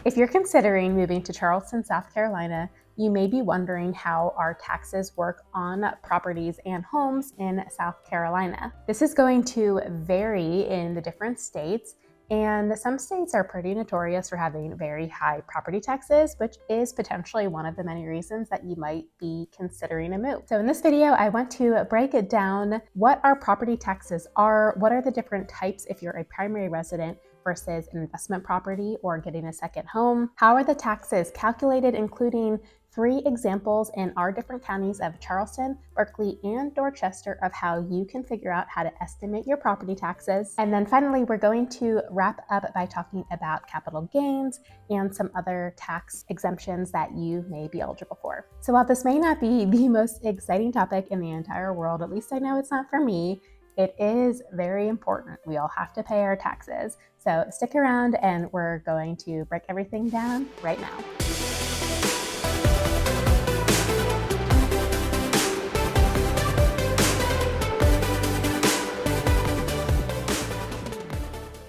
If you're considering moving to Charleston, South Carolina, you may be wondering how our taxes work on properties and homes in South Carolina. This is going to vary in the different states, and some states are pretty notorious for having very high property taxes, which is potentially one of the many reasons that you might be considering a move. So in this video, I want to break it down what our property taxes are, what are the different types if you're a primary resident versus an investment property or getting a second home. How are the taxes calculated, including 3 examples in our different counties of Charleston, Berkeley, and Dorchester of how you can figure out how to estimate your property taxes. And then finally, we're going to wrap up by talking about capital gains and some other tax exemptions that you may be eligible for. So while this may not be the most exciting topic in the entire world, at least I know it's not for me, it is very important. We all have to pay our taxes. So stick around and we're going to break everything down right now.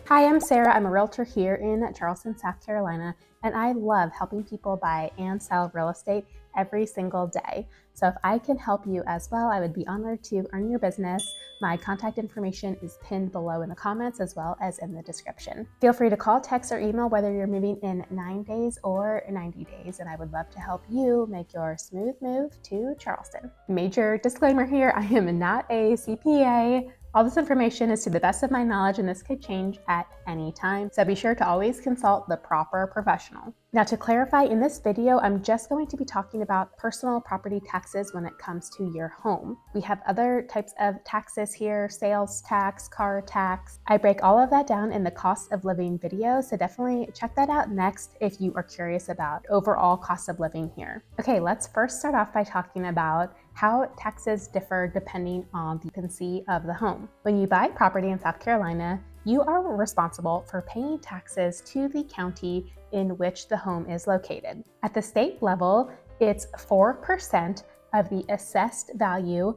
Hi, I'm Sarah. I'm a realtor here in Charleston, South Carolina, and I love helping people buy and sell real estate every single day. So if I can help you as well, I would be honored to earn your business. My contact information is pinned below in the comments as well as in the description. Feel free to call, text, or email whether you're moving in 9 days or 90 days, and I would love to help you make your smooth move to Charleston. Major disclaimer here, I am not a CPA. All this information is to the best of my knowledge, and this could change at any time, so be sure to always consult the proper professional. Now, to clarify, in this video, I'm just going to be talking about personal property taxes when it comes to your home. We have other types of taxes here, sales tax, car tax. I break all of that down in the cost of living video, so definitely check that out next if you are curious about overall cost of living here. Okay, let's first start off by talking about how taxes differ depending on the occupancy of the home. When you buy property in South Carolina, you are responsible for paying taxes to the county in which the home is located. At the state level, it's 4% of the assessed value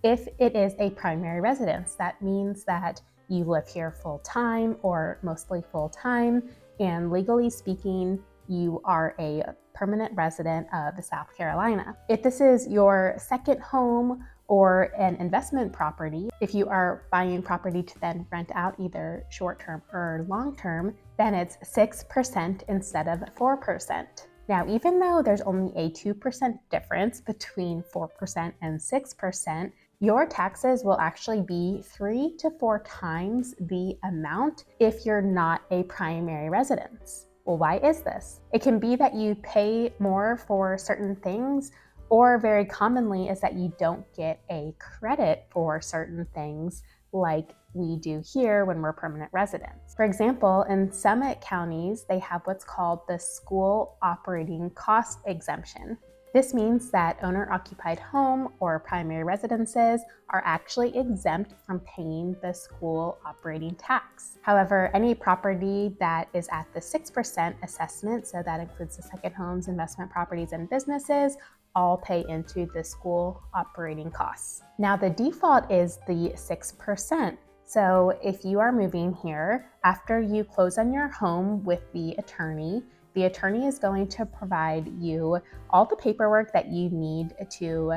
if it is a primary residence. That means that you live here full-time or mostly full-time, and legally speaking, you are a permanent resident of South Carolina. If this is your second home or an investment property, if you are buying property to then rent out either short-term or long-term, then it's 6% instead of 4%. Now, even though there's only a 2% difference between 4% and 6%, your taxes will actually be 3 to 4 times the amount if you're not a primary residence. Well, why is this? It can be that you pay more for certain things, or very commonly is that you don't get a credit for certain things like we do here when we're permanent residents. For example, in Summit counties, they have what's called the school operating cost exemption. This means that owner-occupied home or primary residences are actually exempt from paying the school operating tax. However, any property that is at the 6% assessment, so that includes the second homes, investment properties, and businesses, all pay into the school operating costs. Now, the default is the 6%. So if you are moving here, after you close on your home with the attorney is going to provide you all the paperwork that you need to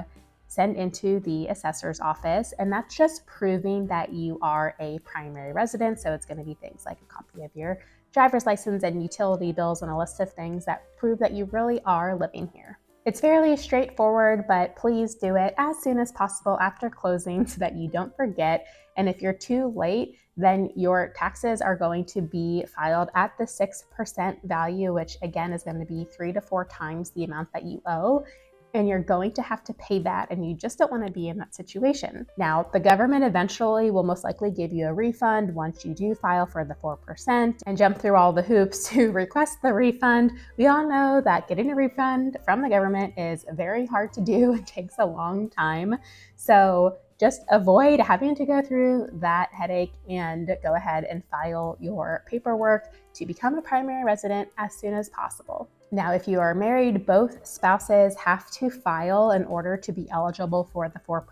send into the assessor's office, and that's just proving that you are a primary resident. So it's going to be things like a copy of your driver's license and utility bills and a list of things that prove that you really are living here. It's fairly straightforward, but please do it as soon as possible after closing so that you don't forget. And if you're too late, then your taxes are going to be filed at the 6% value, which again is going to be 3 to 4 times the amount that you owe. And you're going to have to pay that, and you just don't want to be in that situation. Now, the government eventually will most likely give you a refund once you do file for the 4% and jump through all the hoops to request the refund. We all know that getting a refund from the government is very hard to do. It takes a long time. So just avoid having to go through that headache and go ahead and file your paperwork to become a primary resident as soon as possible. Now, if you are married, both spouses have to file in order to be eligible for the 4%.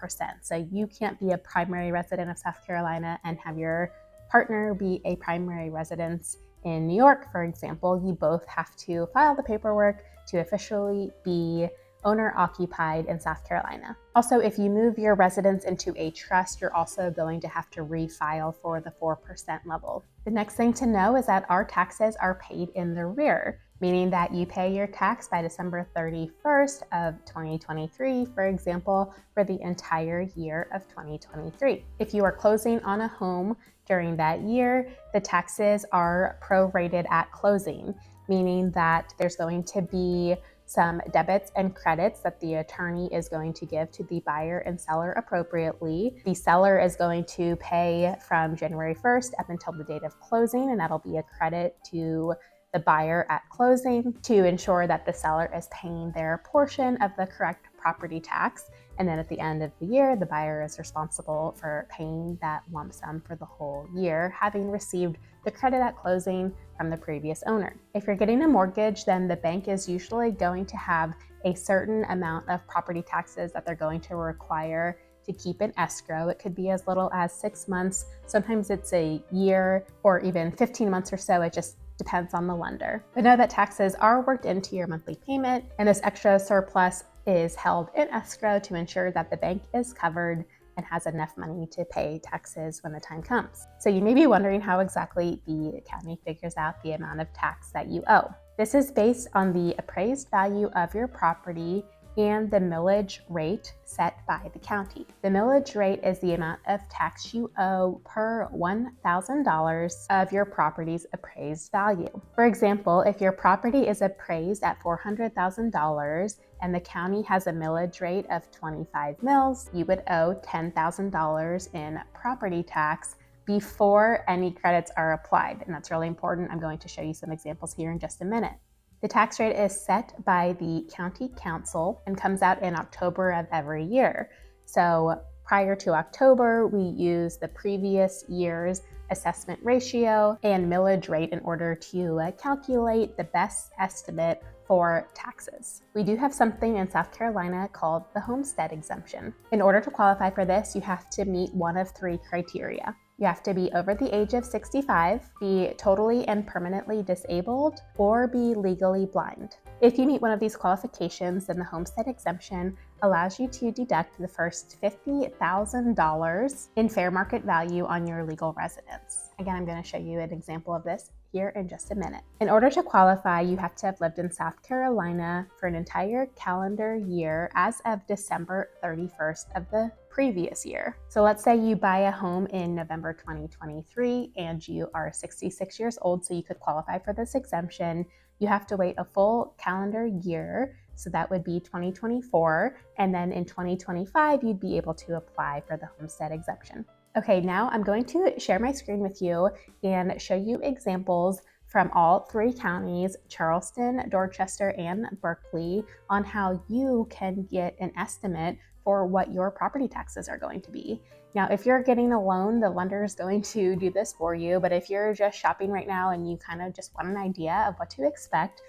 So you can't be a primary resident of South Carolina and have your partner be a primary residence In New York, for example, you both have to file the paperwork to officially be owner-occupied in South Carolina. Also, if you move your residence into a trust, you're also going to have to refile for the 4% level. The next thing to know is that our taxes are paid in the rear, meaning that you pay your tax by December 31st of 2023, for example, for the entire year of 2023. If you are closing on a home during that year, the taxes are prorated at closing, meaning that there's going to be some debits and credits that the attorney is going to give to the buyer and seller appropriately. The seller is going to pay from January 1st up until the date of closing, and that'll be a credit to the buyer at closing to ensure that the seller is paying their portion of the correct property tax. And then at the end of the year, the buyer is responsible for paying that lump sum for the whole year, having received the credit at closing from the previous owner. If you're getting a mortgage, then the bank is usually going to have a certain amount of property taxes that they're going to require to keep in escrow. It could be as little as 6 months. Sometimes it's a year or even 15 months or so. It just depends on the lender. But know that taxes are worked into your monthly payment, and this extra surplus is held in escrow to ensure that the bank is covered and has enough money to pay taxes when the time comes. So you may be wondering how exactly the county figures out the amount of tax that you owe. This is based on the appraised value of your property and the millage rate set by the county. The millage rate is the amount of tax you owe per $1,000 of your property's appraised value. For example, if your property is appraised at $400,000 and the county has a millage rate of 25 mils, you would owe $10,000 in property tax before any credits are applied. And that's really important. I'm going to show you some examples here in just a minute. The tax rate is set by the county council and comes out in October of every year. So prior to October, we use the previous year's assessment ratio and millage rate in order to calculate the best estimate for taxes. We do have something in South Carolina called the homestead exemption. In order to qualify for this, you have to meet one of 3 criteria. You have to be over the age of 65, be totally and permanently disabled, or be legally blind. If you meet one of these qualifications, then the homestead exemption allows you to deduct the first $50,000 in fair market value on your legal residence. Again, I'm going to show you an example of this here in just a minute. In order to qualify, you have to have lived in South Carolina for an entire calendar year as of December 31st of the previous year. So let's say you buy a home in November 2023 and you are 66 years old, so you could qualify for this exemption. You have to wait a full calendar year, so that would be 2024, and then in 2025 you'd be able to apply for the homestead exemption. Okay, now I'm going to share my screen with you and show you examples from all 3 counties, Charleston, Dorchester, and Berkeley, on how you can get an estimate for what your property taxes are going to be. Now, if you're getting a loan, the lender is going to do this for you, but if you're just shopping right now and you kind of just want an idea of what to expect,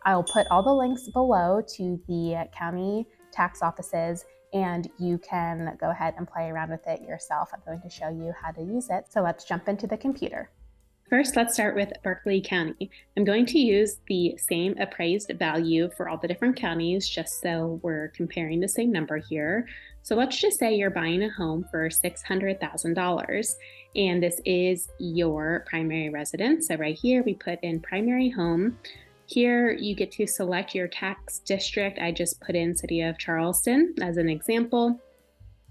I'll put all the links below to the county tax offices, and you can go ahead and play around with it yourself. I'm going to show you how to use it. So let's jump into the computer. First, let's start with Berkeley County. I'm going to use the same appraised value for all the different counties, just so we're comparing the same number here. So let's just say you're buying a home for $600,000, and this is your primary residence. So right here, we put in primary home. Here, you get to select your tax district. I just put in City of Charleston as an example.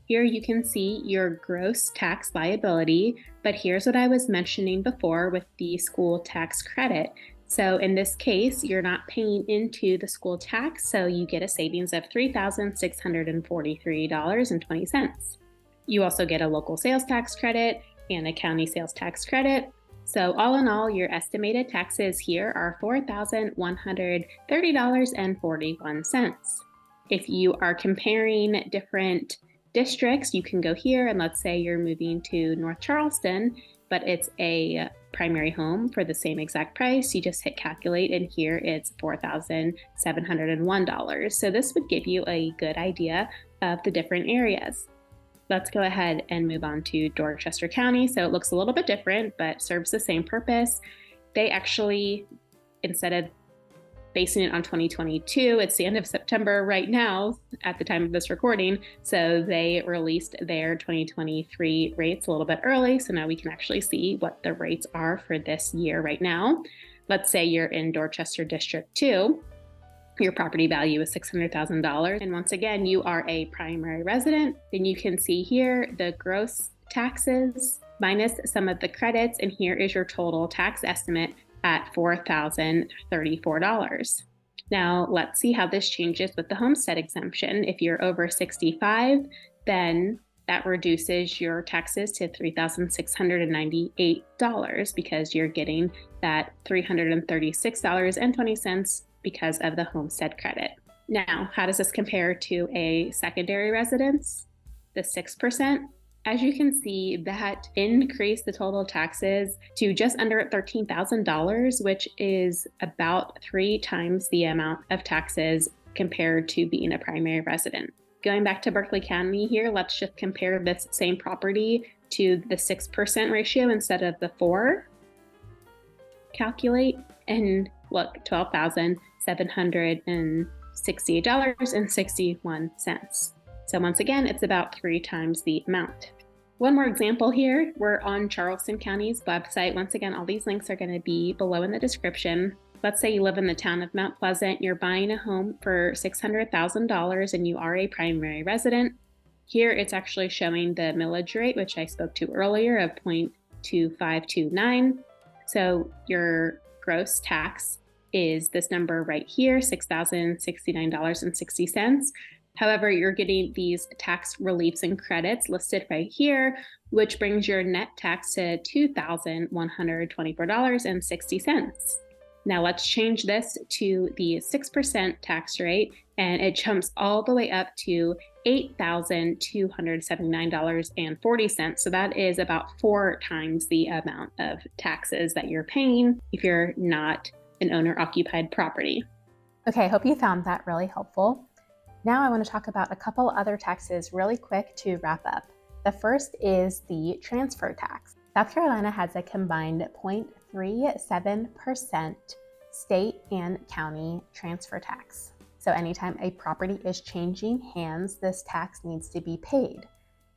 Here you can see your gross tax liability, but here's what I was mentioning before with the school tax credit. So in this case, you're not paying into the school tax, so you get a savings of $3,643.20. You also get a local sales tax credit and a county sales tax credit. So all in all, your estimated taxes here are $4,130.41. If you are comparing different districts, you can go here and let's say you're moving to North Charleston, but it's a primary home for the same exact price. You just hit calculate, and here it's $4,701. So this would give you a good idea of the different areas. Let's go ahead and move on to Dorchester County. So it looks a little bit different, but serves the same purpose. they actually, instead of basing it on 2022, it's the end of September right now at the time of this recording. So they released their 2023 rates a little bit early. So now we can actually see what the rates are for this year right now. Let's say you're in Dorchester District 2. Your property value is $600,000. And once again, you are a primary resident. Then you can see here the gross taxes minus some of the credits. And here is your total tax estimate at $4,034. Now, let's see how this changes with the homestead exemption. If you're over 65, then that reduces your taxes to $3,698 because you're getting that $336.20 because of the homestead credit. Now, how does this compare to a secondary residence? The 6%. As you can see, that increased the total taxes to just under $13,000, which is about 3 times the amount of taxes compared to being a primary resident. Going back to Berkeley County here, let's just compare this same property to the 6% ratio instead of the 4. Calculate and look, $12,768.61. So once again, it's about 3 times the amount. One more example here, we're on Charleston County's website. Once again, all these links are going to be below in the description. Let's say you live in the town of Mount Pleasant, you're buying a home for $600,000 and you are a primary resident. Here it's actually showing the millage rate, which I spoke to earlier, of 0.2529. So your gross tax is this number right here, $6,069.60. However, you're getting these tax reliefs and credits listed right here, which brings your net tax to $2,124.60. Now let's change this to the 6% tax rate, and it jumps all the way up to $8,279.40. So that is about 4 times the amount of taxes that you're paying if you're not an owner-occupied property. Okay, I hope you found that really helpful. Now I want to talk about a couple other taxes really quick to wrap up. The first is the transfer tax. South Carolina has a combined 0.37% state and county transfer tax. So anytime a property is changing hands, this tax needs to be paid.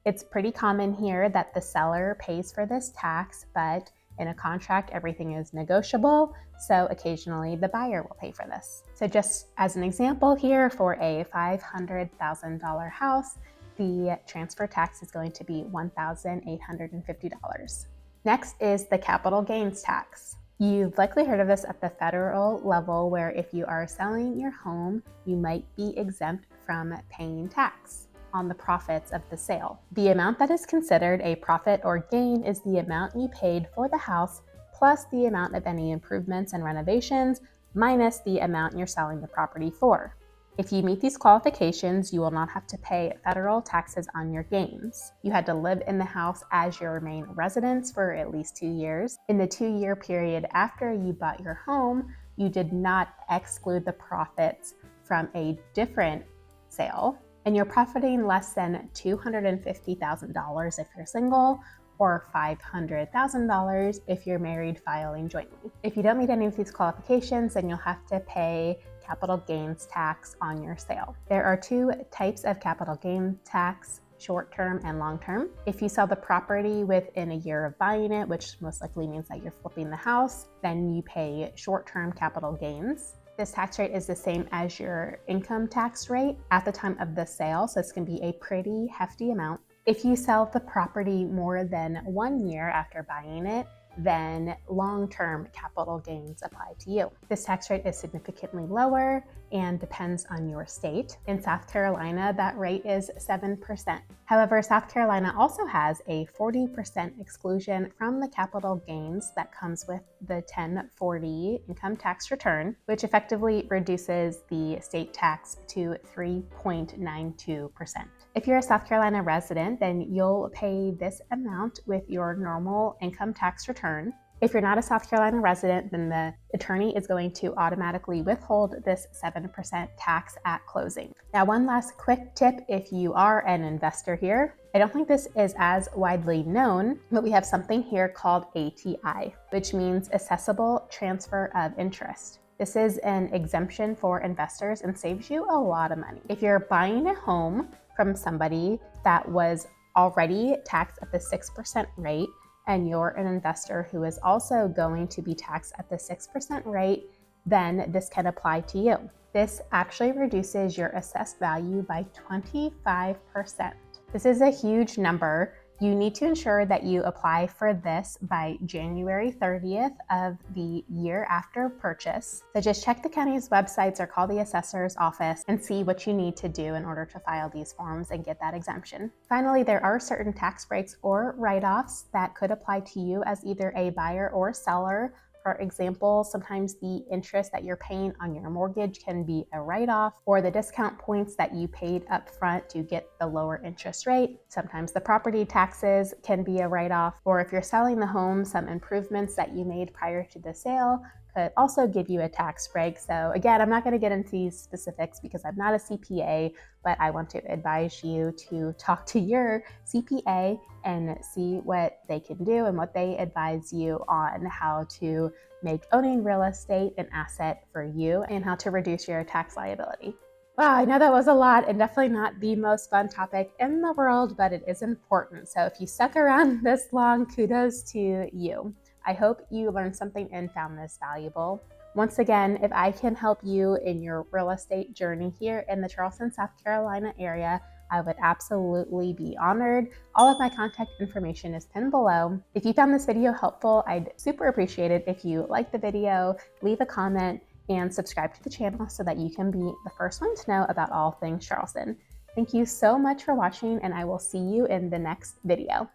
It's pretty common here that the seller pays for this tax, but in a contract, everything is negotiable, so occasionally the buyer will pay for this. So just as an example here, for a $500,000 house, the transfer tax is going to be $1,850. Next is the capital gains tax. You've likely heard of this at the federal level, where if you are selling your home, you might be exempt from paying tax on the profits of the sale. The amount that is considered a profit or gain is the amount you paid for the house plus the amount of any improvements and renovations minus the amount you're selling the property for. If you meet these qualifications, you will not have to pay federal taxes on your gains. You had to live in the house as your main residence for at least 2 years. In the 2-year period after you bought your home, you did not exclude the profits from a different sale, and you're profiting less than $250,000 if you're single, or $500,000 if you're married filing jointly. If you don't meet any of these qualifications, then you'll have to pay capital gains tax on your sale. There are 2 types of capital gain tax, short-term and long-term. If you sell the property within a year of buying it, which most likely means that you're flipping the house, then you pay short-term capital gains. This tax rate is the same as your income tax rate at the time of the sale, so it's going to be a pretty hefty amount. If you sell the property more than 1 year after buying it, then long-term capital gains apply to you. This tax rate is significantly lower and depends on your state. In South Carolina, that rate is 7%. However, South Carolina also has a 40% exclusion from the capital gains that comes with the 1040 income tax return, which effectively reduces the state tax to 3.92%. If you're a South Carolina resident, then you'll pay this amount with your normal income tax return. If you're not a South Carolina resident, then the attorney is going to automatically withhold this 7% tax at closing. Now, one last quick tip if you are an investor here. I don't think this is as widely known, but we have something here called ATI, which means Assessable Transfer of Interest. This is an exemption for investors and saves you a lot of money. If you're buying a home from somebody that was already taxed at the 6% rate, and you're an investor who is also going to be taxed at the 6% rate, then this can apply to you. This actually reduces your assessed value by 25%. This is a huge number. You need to ensure that you apply for this by January 30th of the year after purchase. So just check the county's websites or call the assessor's office and see what you need to do in order to file these forms and get that exemption. Finally, there are certain tax breaks or write-offs that could apply to you as either a buyer or seller. For example, sometimes the interest that you're paying on your mortgage can be a write-off, or the discount points that you paid up front to get the lower interest rate. Sometimes the property taxes can be a write-off, or if you're selling the home, some improvements that you made prior to the sale could also give you a tax break. So again, I'm not going to get into these specifics because I'm not a CPA, but I want to advise you to talk to your CPA and see what they can do and what they advise you on how to make owning real estate an asset for you and how to reduce your tax liability. Wow, I know that was a lot and definitely not the most fun topic in the world, but it is important. So if you stuck around this long, kudos to you. I hope you learned something and found this valuable. Once again, if I can help you in your real estate journey here in the Charleston, South Carolina area, I would absolutely be honored. All of my contact information is pinned below. If you found this video helpful, I'd super appreciate it if you like the video, leave a comment, and subscribe to the channel so that you can be the first one to know about all things Charleston. Thank you so much for watching, and I will see you in the next video.